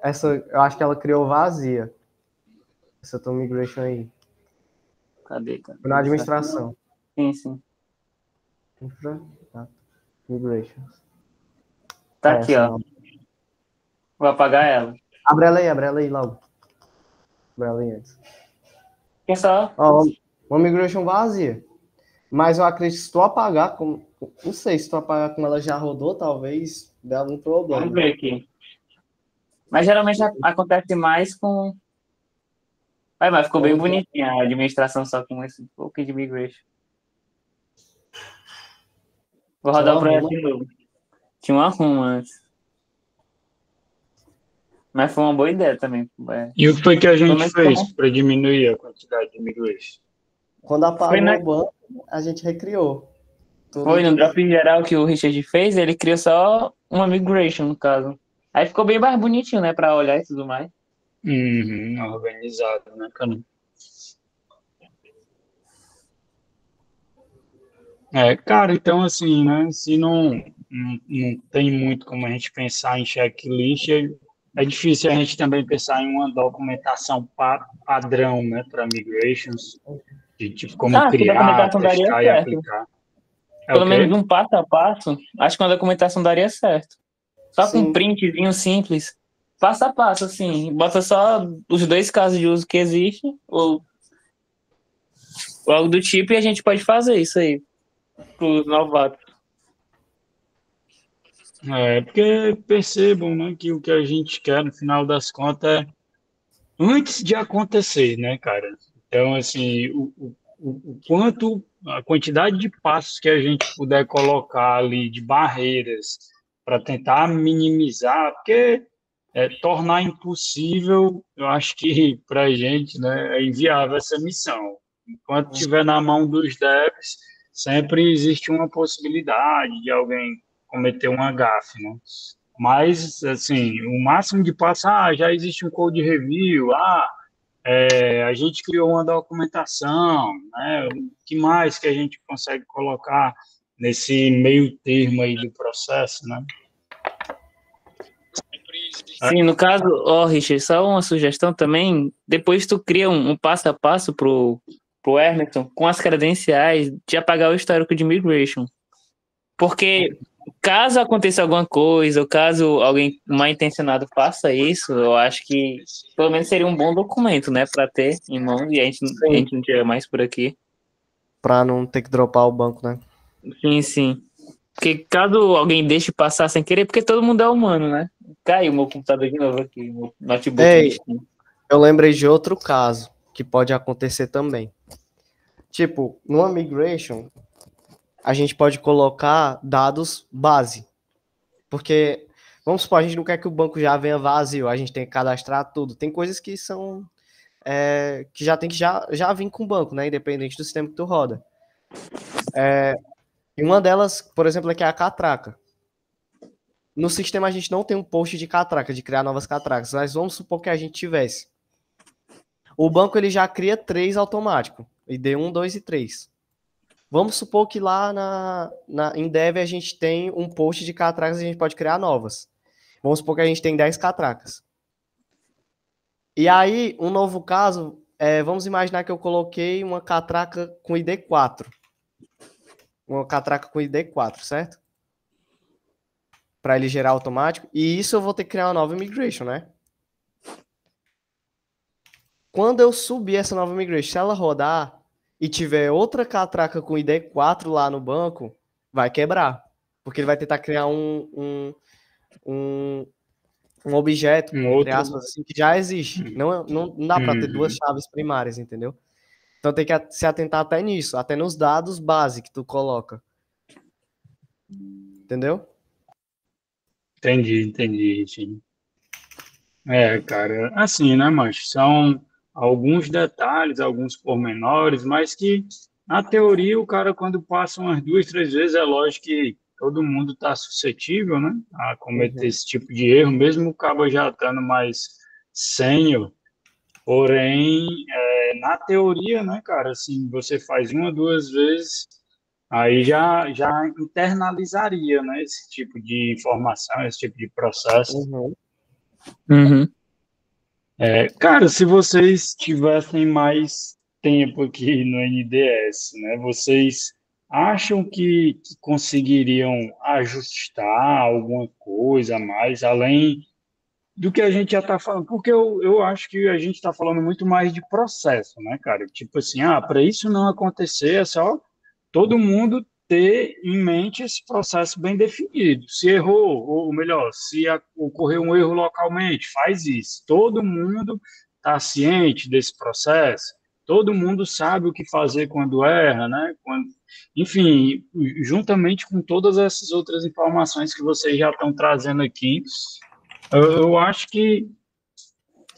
B: Essa, eu acho que ela criou vazia. Essa tua migration aí.
D: Cadê, cara?
B: Na administração.
D: Sim, sim.
B: Infra, tá. Migration.
D: Tá
B: É
D: aqui,
B: essa
D: ó.
B: não.
D: Vou apagar ela.
B: Abre ela aí logo. Abre ela aí antes.
D: Que só.
B: Ó, uma migration vazia. Mas eu acredito que se tu apagar, não sei, se tu apagar como ela já rodou, talvez dê algum
D: Vamos
B: problema.
D: ver aqui. Mas geralmente acontece mais com. Mas ficou bem bonitinha a administração só com esse pouco de migration. Vou rodar o projeto de novo. Tinha um arrumo antes. Mas foi uma boa ideia também.
A: E o que foi que a gente
D: Mas
A: fez
D: como-
A: para diminuir a quantidade de migration?
B: Quando
D: Foi,
B: apagou
D: na...
B: o banco, a gente recriou.
D: foi no
B: Tudo.
D: drop geral que o Richard fez, ele criou só uma migration, no caso. Aí ficou bem mais bonitinho, né, pra olhar e tudo mais.
A: Uhum, organizado, né, cara? Cara, então assim, né? Se não tem muito como a gente pensar em checklist, é difícil a gente também pensar em uma documentação padrão, né, para migrations, de tipo como
D: Ah, acho que a
A: criar,
D: documentação daria
A: testar e
D: certo.
A: aplicar. É o
D: Pelo menos
A: quê?
D: um passo a passo, acho que uma documentação daria certo. Só com um
B: Sim.
D: printzinho simples, passo a passo, assim. Bota só os dois casos de uso que existem, ou algo do tipo, e a gente pode fazer isso aí pros novatos.
A: Porque percebam, né, que o que a gente quer, no final das contas, é antes de acontecer, né, cara? Então, assim, o quanto, a quantidade de passos que a gente puder colocar ali, de barreiras, para tentar minimizar, porque tornar impossível, eu acho que para a gente, né, é inviável essa missão. Enquanto estiver na mão dos devs, sempre existe uma possibilidade de alguém cometer uma gafe, né? Mas, assim, o máximo de passos, já existe um code review, a gente criou uma documentação, né? O que mais que a gente consegue colocar nesse meio termo aí do processo, né?
D: Sim, no caso, Richard, só uma sugestão também, depois tu cria um passo a passo pro Emerson com as credenciais de apagar o histórico de migration. Porque caso aconteça alguma coisa, ou caso alguém mal intencionado faça isso, eu acho que pelo menos seria um bom documento, né, para ter em mão e a gente não tira mais por aqui.
B: Pra não ter que dropar o banco, né?
D: Sim, sim. Porque caso alguém deixe passar sem querer, porque todo mundo é humano, né? Caiu meu computador de novo aqui, meu notebook.
B: Ei, eu lembrei de outro caso que pode acontecer também. Tipo, numa migration, a gente pode colocar dados base. Porque, vamos supor, a gente não quer que o banco já venha vazio, a gente tem que cadastrar tudo. Tem coisas que são que já tem que já vir com o banco, né? Independente do sistema que tu roda. E uma delas, por exemplo, é que é a catraca. No sistema a gente não tem um post de catraca, de criar novas catracas, mas vamos supor que a gente tivesse. O banco ele já cria 3 automático, ID1, 2 e 3. Vamos supor que lá em Dev a gente tem um post de catracas e a gente pode criar novas. Vamos supor que a gente tem 10 catracas. E aí, um novo caso, vamos imaginar que eu coloquei uma catraca com ID4. Uma catraca com ID4, certo? Para ele gerar automático. E isso eu vou ter que criar uma nova migration, né? Quando eu subir essa nova migration, se ela rodar e tiver outra catraca com ID4 lá no banco, vai quebrar. Porque ele vai tentar criar um objeto,
A: Um
B: entre
A: outro.
B: aspas, assim, que já existe. Não dá para ter duas chaves primárias, entendeu? Então tem que se atentar até nisso, até nos dados base que tu coloca. Entendeu?
A: Entendi, sim. Cara, assim, né, mas são alguns detalhes, alguns pormenores, mas que, na teoria, o cara, quando passa umas 2, 3 vezes, é lógico que todo mundo está suscetível, né, a cometer esse tipo de erro, mesmo o cabo já estando mais sênior, porém, na teoria, né, cara, assim, você faz uma, duas vezes, aí já internalizaria, né, esse tipo de informação, esse tipo de processo.
B: Uhum.
D: Uhum.
A: Cara, se vocês tivessem mais tempo aqui no NDS, né, vocês acham que conseguiriam ajustar alguma coisa a mais, além do que a gente já está falando? Porque eu acho que a gente está falando muito mais de processo, né, cara? Tipo assim, para isso não acontecer, é só todo mundo ter em mente esse processo bem definido. Se errou, ou melhor, se ocorreu um erro localmente, faz isso. Todo mundo está ciente desse processo, todo mundo sabe o que fazer quando erra, né? Enfim, juntamente com todas essas outras informações que vocês já estão trazendo aqui, eu acho que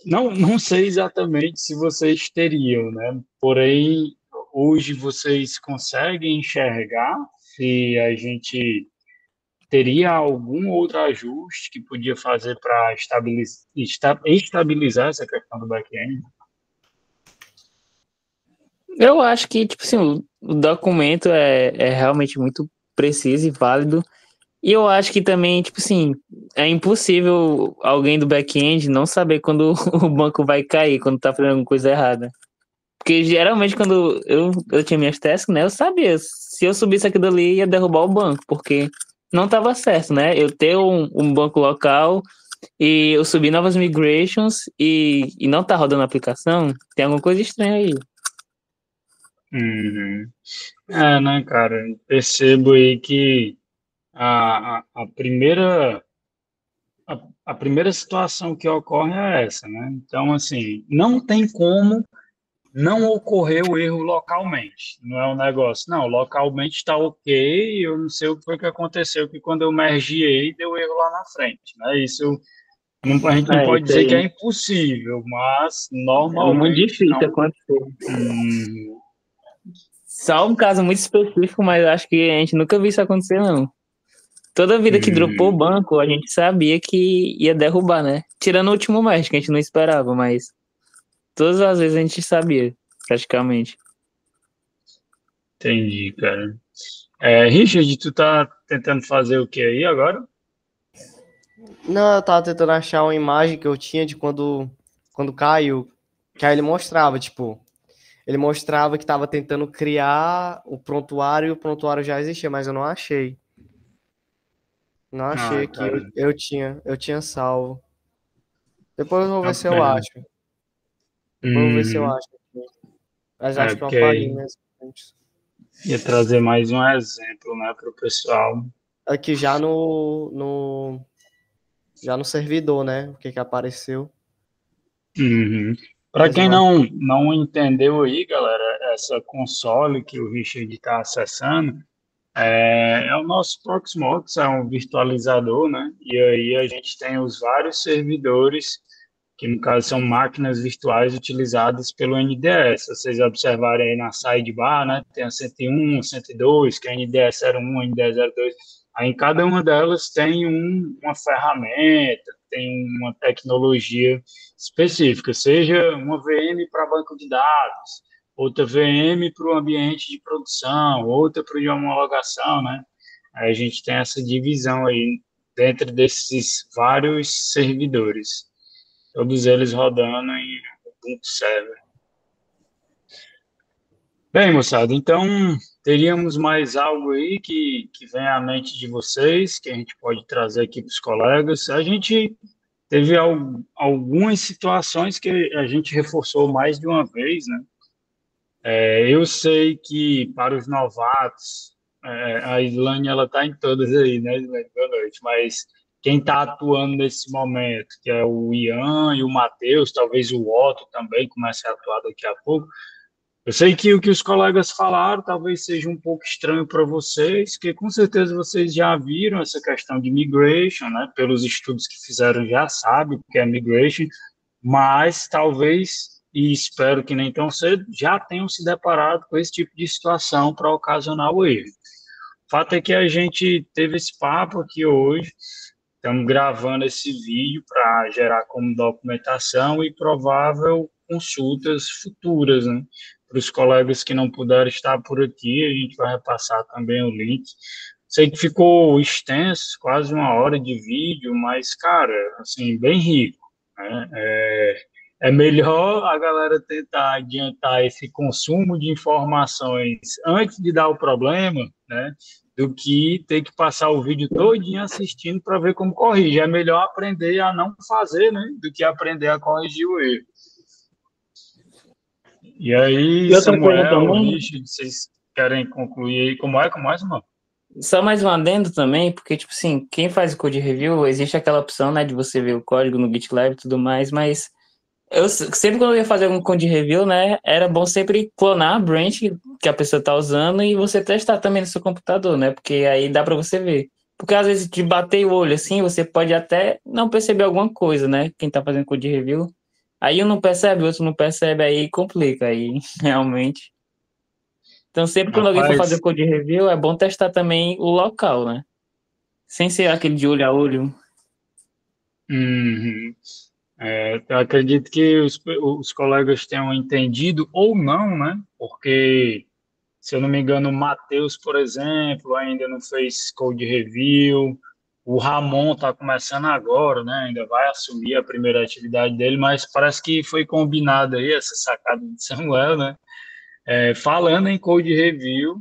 A: não sei exatamente se vocês teriam, né? Porém, hoje vocês conseguem enxergar se a gente teria algum outro ajuste que podia fazer para estabilizar essa questão do back-end?
D: Eu acho que, tipo assim, o documento é realmente muito preciso e válido. E eu acho que também, tipo assim, é impossível alguém do back-end não saber quando o banco vai cair, quando tá fazendo alguma coisa errada. Porque geralmente quando eu tinha minhas tasks, né, eu sabia, se eu subisse aquilo ali ia derrubar o banco, porque não tava certo, né? Eu ter um banco local e eu subir novas migrations e não tá rodando a aplicação, tem alguma coisa estranha aí.
A: Uhum. Né, cara, percebo aí que a primeira a primeira situação que ocorre é essa, né? Então, assim, não tem como não ocorreu erro localmente. Não é um negócio, não, localmente está ok, eu não sei o que foi que aconteceu, que quando eu mergeei, deu erro lá na frente, né? Isso a gente não
D: É,
A: pode
D: isso
A: dizer que é
D: aí
A: impossível, mas
D: é muito
A: normalmente
D: difícil
A: não.
D: acontecer.
A: Hum,
D: Só um caso muito específico, mas acho que a gente nunca viu isso acontecer, não. Toda vida que dropou o
A: hum,
D: banco, a gente sabia que ia derrubar, né? Tirando o último mês, que a gente não esperava, mas todas as vezes a gente sabia, praticamente.
A: entendi, cara. Richard, tu tá tentando fazer o que aí agora?
B: Não, eu tava tentando achar uma imagem que eu tinha de quando caiu, que aí ele mostrava, tipo, ele mostrava que tava tentando criar o prontuário e o prontuário já existia, mas eu não achei. Não achei aqui,
A: Cara,
B: eu tinha salvo. Depois eu vou ver
A: a
B: se eu
A: pena.
B: acho. Depois eu vou ver se eu
A: Uhum.
B: acho aqui. Mas acho que eu
A: Porque
B: apaguei
A: aí
B: mesmo. Antes.
A: ia trazer mais um exemplo, né, para o pessoal.
B: Aqui já no servidor, né? O que que apareceu.
A: Uhum. Para
B: Mas
A: quem
B: eu acho.
A: não entendeu aí, galera, essa console que o Richard está acessando é o nosso Proxmox, é um virtualizador, né? E aí a gente tem os vários servidores, que no caso são máquinas virtuais utilizadas pelo NDS. Se vocês observarem aí na sidebar, né? Tem a 101, 102, que é NDS 01, NDS 02. Aí em cada uma delas tem uma ferramenta, tem uma tecnologia específica, seja uma VM para banco de dados, outra VM para o ambiente de produção, outra para o de homologação, né? Aí a gente tem essa divisão aí dentro desses vários servidores, todos eles rodando em Ubuntu Server. Bem, moçada, então teríamos mais algo aí que vem à mente de vocês, que a gente pode trazer aqui para os colegas. A gente teve algumas situações que a gente reforçou mais de uma vez, né? Eu sei que para os novatos, a Islane ela está em todas aí, né, Islane? Boa noite. Mas quem está atuando nesse momento, que é o Ian e o Matheus, talvez o Otto também comece a atuar daqui a pouco. Eu sei que o que os colegas falaram talvez seja um pouco estranho para vocês, que com certeza vocês já viram essa questão de migration, né? Pelos estudos que fizeram já sabem o que é migration, mas talvez, e espero que nem tão cedo, já tenham se deparado com esse tipo de situação para ocasionar o erro. O fato é que a gente teve esse papo aqui hoje, estamos gravando esse vídeo para gerar como documentação e provável consultas futuras, né? Para os colegas que não puderam estar por aqui, a gente vai repassar também o link. Sei que ficou extenso, quase 1 hora de vídeo, mas, cara, assim, bem rico, né? É melhor a galera tentar adiantar esse consumo de informações antes de dar o problema, né? Do que ter que passar o vídeo todinho assistindo para ver como corrige. É melhor aprender a não fazer, né? Do que aprender a corrigir o erro. E aí,
D: E outra coisa
A: Samuel,
D: também,
A: Richard, vocês querem concluir aí? Como é, mano?
D: só mais um adendo também, porque, tipo assim, quem faz o code review, existe aquela opção, né, de você ver o código no GitLab e tudo mais, mas eu sempre quando eu ia fazer algum code review, né, era bom sempre clonar a branch que a pessoa tá usando e você testar também no seu computador, né, porque aí dá pra você ver. Porque às vezes de bater o olho assim, você pode até não perceber alguma coisa, né, quem tá fazendo code review. Aí um não percebe, o outro não percebe, aí complica, aí realmente. Então sempre quando alguém for fazer
A: Rapaz,
D: code review, é bom testar também o local, né, sem ser aquele de olho a olho.
A: uhum. Eu acredito que os colegas tenham entendido ou não, né? Porque, se eu não me engano, o Matheus, por exemplo, ainda não fez code review. O Ramon está começando agora, né? Ainda vai assumir a primeira atividade dele, mas parece que foi combinado aí essa sacada de Samuel, né? Falando em code review,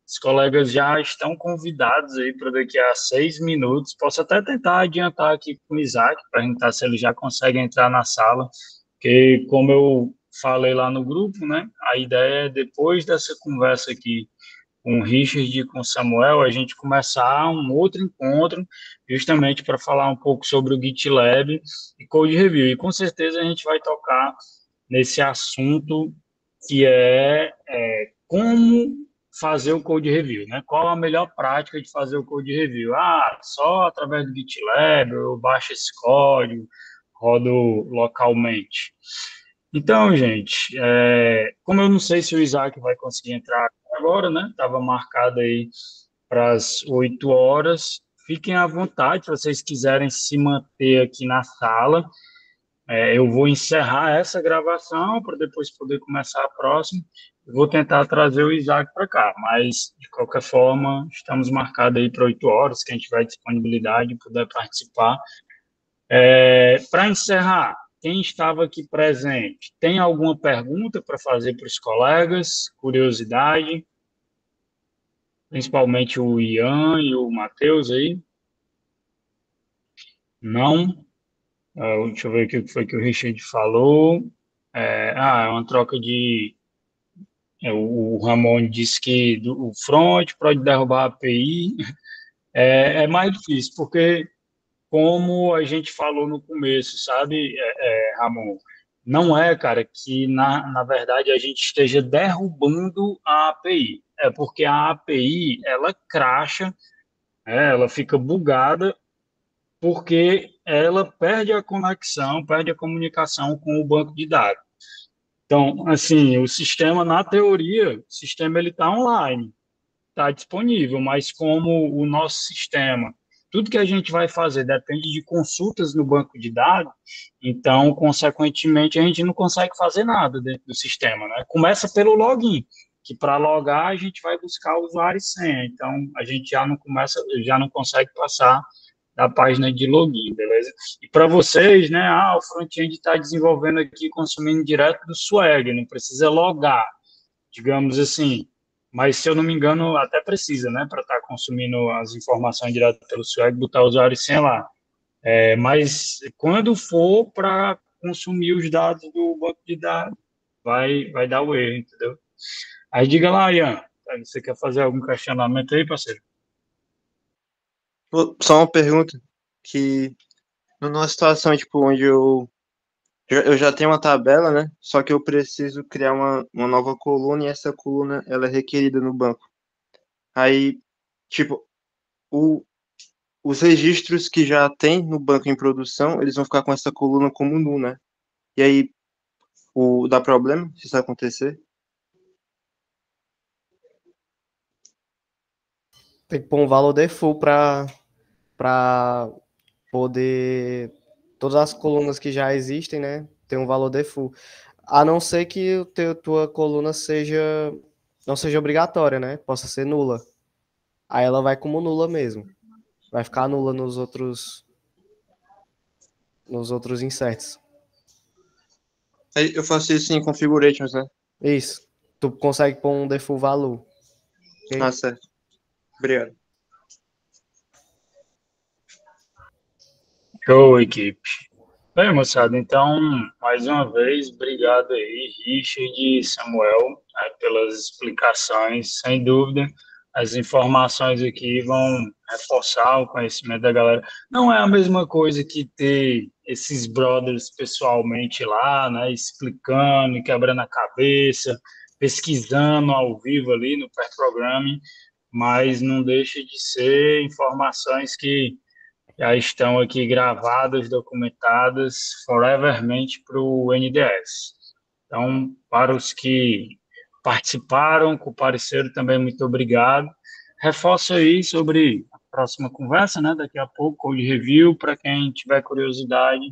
A: os colegas já estão convidados aí para daqui a 6 minutos. Posso até tentar adiantar aqui com o Isaac, para perguntar se ele já consegue entrar na sala, porque como eu falei lá no grupo, né? A ideia é depois dessa conversa aqui com o Richard e com o Samuel, a gente começar um outro encontro, justamente para falar um pouco sobre o GitLab e Code Review. E com certeza a gente vai tocar nesse assunto que como fazer o Code Review, né? Qual a melhor prática de fazer o Code Review? Só através do GitLab, eu baixo esse código, rodo localmente. Então, gente, como eu não sei se o Isaac vai conseguir entrar agora, né? Estava marcado aí para as 8 horas. Fiquem à vontade, se vocês quiserem se manter aqui na sala. Eu vou encerrar essa gravação para depois poder começar a próxima. Eu vou tentar trazer o Isaac para cá, mas de qualquer forma, estamos marcados aí para 8 horas, quem tiver disponibilidade e puder participar. Para encerrar, quem estava aqui presente, tem alguma pergunta para fazer para os colegas? Curiosidade? Principalmente o Ian e o Matheus aí? Não? Deixa eu ver o que foi que o Richard falou. É uma troca de. O Ramon disse que o front pode derrubar a API. É mais difícil, porque, como a gente falou no começo, sabe, Ramon? Não é, cara, que na verdade a gente esteja derrubando a API. É porque a API, ela cracha, ela fica bugada, porque ela perde a conexão, perde a comunicação com o banco de dados. Então, assim, o sistema, na teoria, o sistema ele está online, está disponível, mas como o nosso sistema, tudo que a gente vai fazer depende de consultas no banco de dados, então, consequentemente, a gente não consegue fazer nada dentro do sistema, né? Começa pelo login, que para logar a gente vai buscar usuário e senha, então a gente já não consegue passar da página de login, beleza? E para vocês, né, o front-end está desenvolvendo aqui, consumindo direto do Swag, não precisa logar, digamos assim. Mas, se eu não me engano, até precisa, né, para estar consumindo as informações direto pelo Swag, botar o usuário e senha lá. Mas, quando for para consumir os dados do banco de dados, vai dar o erro, entendeu? Aí, diga lá, Ian, você quer fazer algum questionamento aí, parceiro?
E: Só uma pergunta, que numa situação tipo onde eu já tenho uma tabela, né? Só que eu preciso criar uma nova coluna e essa coluna ela é requerida no banco. Aí, tipo, os registros que já tem no banco em produção, eles vão ficar com essa coluna como nu, né? E aí, dá problema se isso acontecer?
B: Tem que pôr um valor default para poder todas as colunas que já existem, né, ter um valor default. A não ser que tua coluna não seja obrigatória, né? Possa ser nula. Aí ela vai como nula mesmo. Vai ficar nula nos outros inserts.
E: Aí eu faço isso em configurations, né?
B: Isso. Tu consegue pôr um default value. Ok?
E: Ah, certo. Obrigado.
A: Show, equipe. Bem, moçada, então, mais uma vez, obrigado aí, Richard e Samuel, né, pelas explicações. Sem dúvida, as informações aqui vão reforçar o conhecimento da galera. Não é a mesma coisa que ter esses brothers pessoalmente lá, né, explicando e quebrando a cabeça, pesquisando ao vivo ali no pair programming, mas não deixa de ser informações que já estão aqui gravadas, documentadas forevermente para o NDS. Então, para os que participaram, compareceram também, muito obrigado. Reforço aí sobre a próxima conversa, né? Daqui a pouco, code review, para quem tiver curiosidade,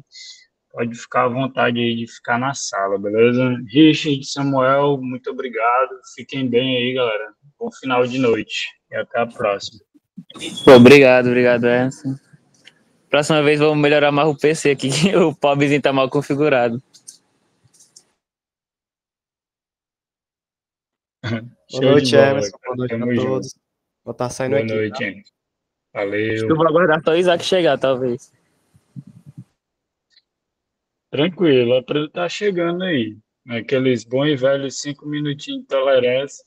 A: pode ficar à vontade aí de ficar na sala, beleza? Richard, Samuel, muito obrigado. Fiquem bem aí, galera. Bom final de noite e até a próxima.
D: Pô, obrigado, Edson. Próxima vez vamos melhorar mais o PC aqui, que o pobrezinho tá mal configurado.
B: Boa noite,
A: bola,
B: Emerson. Boa noite a todos. Vou estar saindo
A: Boa
B: aqui.
A: noite,
B: Tá?
A: gente. Valeu.
D: Acho que eu vou aguardar só o Isaac chegar, talvez.
A: Tranquilo, é para ele estar chegando aí. Aqueles bons e velhos 5 minutinhos de tolerância.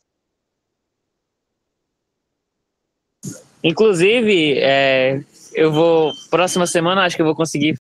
D: Inclusive, próxima semana acho que eu vou conseguir